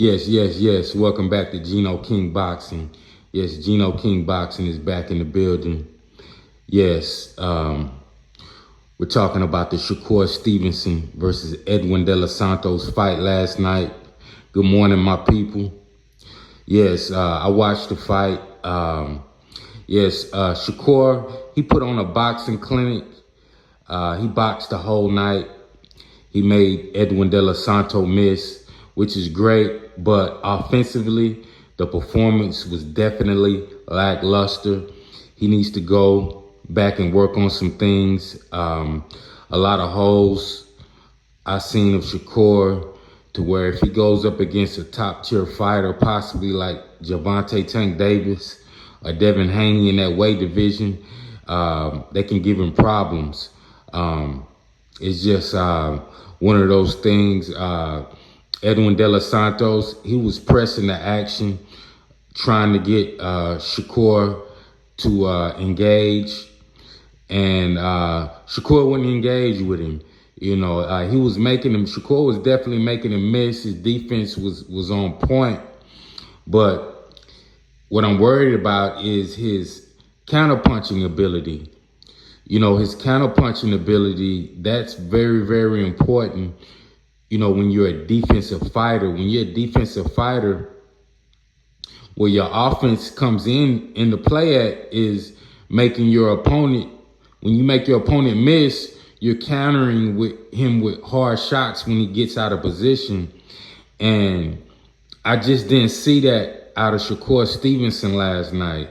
Yes. Welcome back to Geno King Boxing. Yes, Geno King Boxing is back in the building. Yes, we're talking about the Shakurs Stevenson versus Edwin De Los Santos fight last night. Good morning, my people. Yes, I watched the fight. Shakur, he put on a boxing clinic. He boxed the whole night. He made Edwin De Los Santos miss, which is great, but offensively, the performance was definitely lackluster. He needs to go back and work on some things. A lot of holes I seen of Shakur, to where if he goes up against a top-tier fighter, possibly like Gervonta And Devin or Devin in that weight division, they can give him problems. It's just one of those things. Edwin De Los Santos, he was pressing the action, trying to get Shakur to engage, and Shakur wouldn't engage with him. You know, he was making him, Shakur was definitely making him miss. His defense was on point. But what I'm worried about is his counterpunching ability. You know, his counterpunching ability, that's very, very important. You know, when you're a defensive fighter, where your offense comes in the play at is making your opponent, when you make your opponent miss, you're countering him with hard shots when he gets out of position. And I just didn't see that out of Shakur Stevenson last night.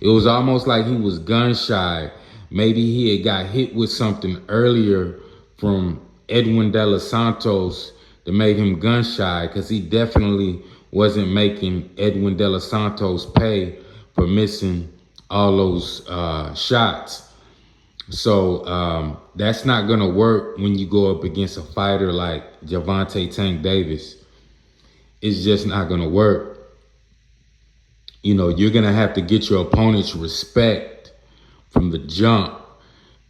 It was almost like he was gun shy. Maybe he had got hit with something earlier from Edwin De Los Santos that made him gun shy, because he definitely wasn't making Edwin De Los Santos pay for missing all those shots. So that's not going to work when you go up against a fighter like Gervonta And Devin. It's just not going to work. You know, you're going to have to get your opponent's respect from the jump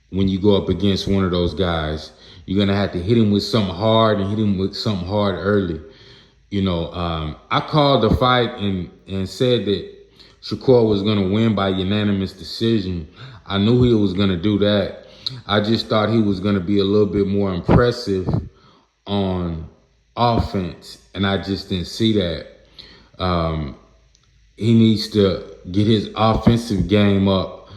when you go up against one of those guys. You're going to have to hit him with something hard and hit him with something hard early. You know, I called the fight and said that Shakur was going to win by unanimous decision. I knew he was going to do that. I just thought he was going to be a little bit more impressive on offense, and I just didn't see that. He needs to get his offensive game up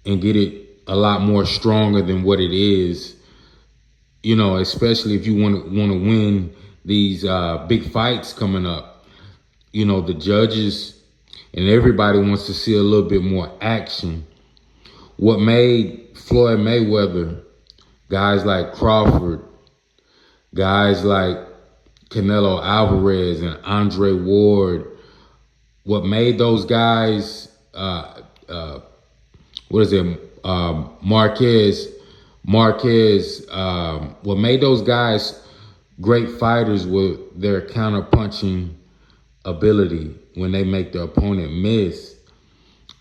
and get it a lot more stronger than what it is. You know, especially if you want to win these big fights coming up. You know, the judges and everybody wants to see a little bit more action. What made Floyd Mayweather, guys like Crawford, guys like Canelo Alvarez and Andre Ward, what made those guys, Marquez, what made those guys great fighters was their counterpunching ability when they make the opponent miss.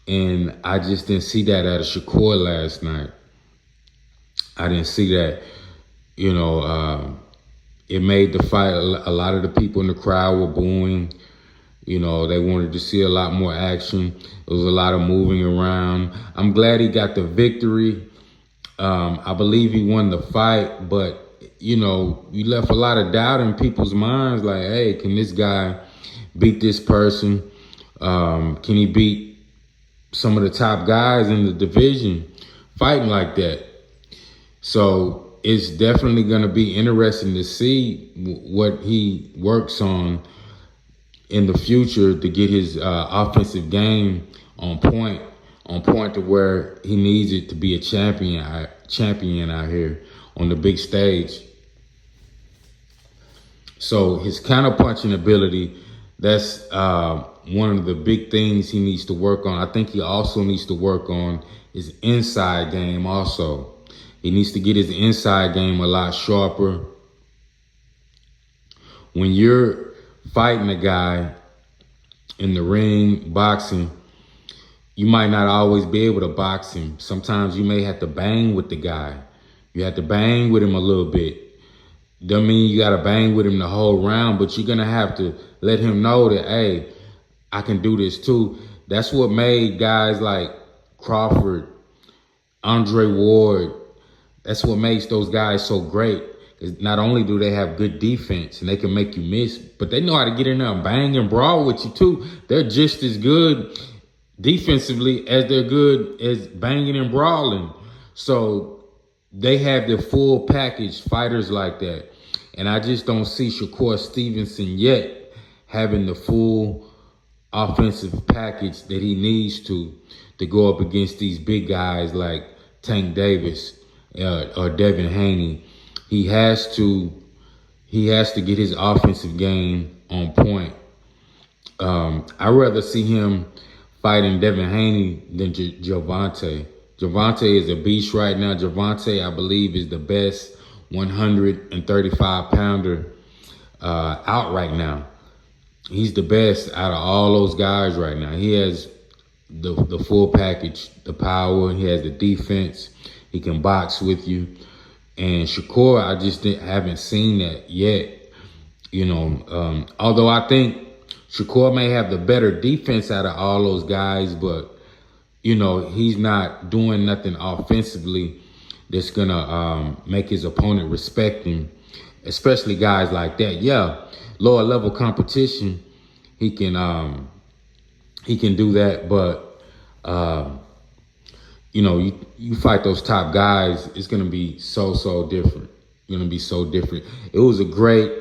And I just didn't see that out of Shakur last night. I didn't see that. You know, it made the fight, a lot of the people in the crowd were booing. You know, they wanted to see a lot more action. There was a lot of moving around. I'm glad he got the victory. I believe he won the fight, but, you know, you left a lot of doubt in people's minds, like, hey, can this guy beat this person? Can he beat some of the top guys in the division fighting like that? So it's definitely going to be interesting to see what he works on in the future to get his offensive game on point to where he needs it to be a champion out here on the big stage. So his counterpunching ability, that's one of the big things he needs to work on. I think he also needs to work on his inside game also. He needs to get his inside game a lot sharper. When you're fighting a guy in the ring, boxing, you might not always be able to box him. Sometimes you may have to bang with the guy. You have to bang with him a little bit. Doesn't mean you gotta bang with him the whole round, but you're gonna have to let him know that, hey, I can do this too. That's what made guys like Crawford, Andre Ward, that's what makes those guys so great. Because not only do they have good defense and they can make you miss, but they know how to get in there and bang and brawl with you too. They're just as good defensively as they're good as banging and brawling. So they have the full package fighters like that. And I just don't see Shakurs Stevenson yet having the full offensive package that he needs to go up against these big guys like Tank Davis or Devin Haney. He has to get his offensive game on point. I'd rather see him fighting Devin Haney than Gervonta. Gervonta is a beast right now. Gervonta, I believe, is the best 135-pounder out right now. He's the best out of all those guys right now. He has the full package, the power. He has the defense. He can box with you. And Shakur, I just haven't seen that yet. Although I think Shakur may have the better defense out of all those guys, but, he's not doing nothing offensively that's going to make his opponent respect him, especially guys like that. Yeah, lower level competition, he can do that, but you fight those top guys, it's gonna be so different. It was a great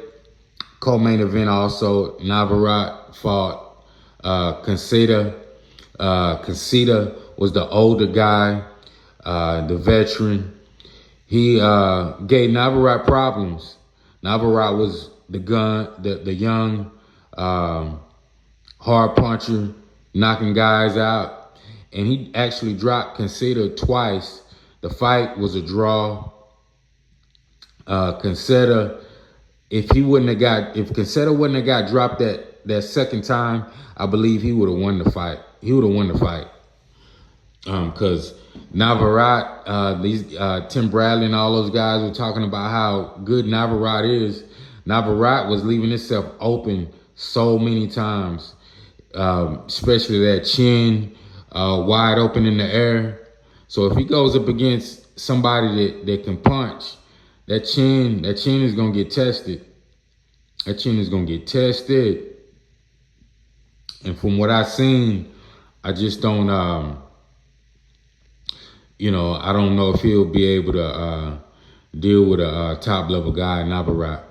co-main event. Also, Navarrete fought Conceda. Conceda was the older guy, the veteran. He gave Navarrete problems. Navarrete was the young hard puncher, knocking guys out. And he actually dropped Conceda twice. The fight was a draw. Conceda, if Conceda wouldn't have got dropped that second time, I believe he would have won the fight. Because Navarrete, Tim Bradley and all those guys were talking about how good Navarrete is. Navarrete was leaving himself open so many times, especially that chin wide open in the air. So if he goes up against somebody that can punch, that chin is gonna get tested. That chin is gonna get tested. And from what I've seen, I just don't I don't know if he'll be able to deal with a top level guy, Navarrete.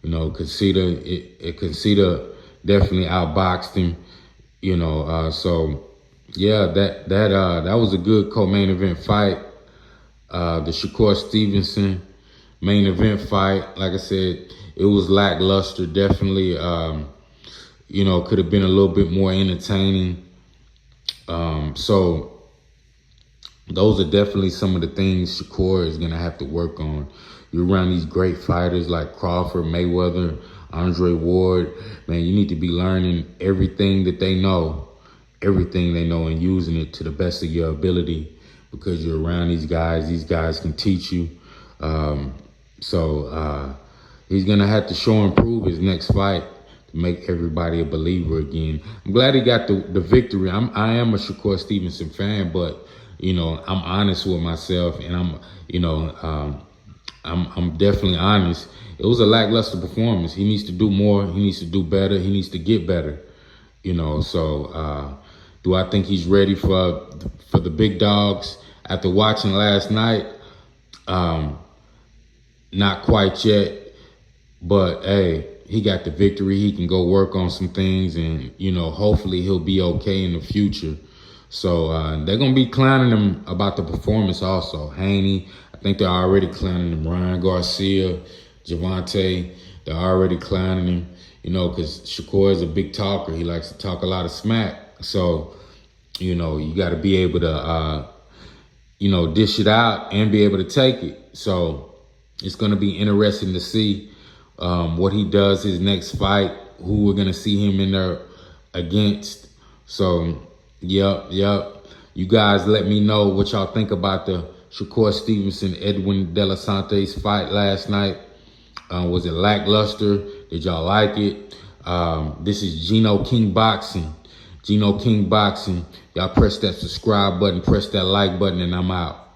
Conceda definitely outboxed him. So yeah, that was a good co-main event fight. The Shakur Stevenson main event fight, like I said, it was lackluster. Definitely, could have been a little bit more entertaining. So those are definitely some of the things Shakur is gonna have to work on. You're around these great fighters like Crawford, Mayweather, Andre Ward. Man, you need to be learning everything they know, and using it to the best of your ability, because you're around these guys. These guys can teach you. So he's going to have to show and prove his next fight to make everybody a believer again. I'm glad he got the victory. I am a Shakur Stevenson fan, but, I'm honest with myself, and I'm definitely honest. It was a lackluster performance. He needs to do more. He needs to do better. He needs to get better. So do I think he's ready for the big dogs after watching last night? Not quite yet, but hey, he got the victory. He can go work on some things, and hopefully he'll be okay in the future. So they're gonna be clowning him about the performance also. Haney, I think they're already clowning him. Ryan Garcia, Gervonta, they're already clowning him. Because Shakur is a big talker. He likes to talk a lot of smack. So, you got to be able to, dish it out and be able to take it. So it's going to be interesting to see what he does his next fight, who we're going to see him in there against. So, yep. You guys let me know what y'all think about the Shakur Stevenson, Edwin De La Sante's fight last night. Was it lackluster? Did y'all like it? This is Gino King Boxing. Gino King Boxing. Y'all press that subscribe button, press that like button, and I'm out.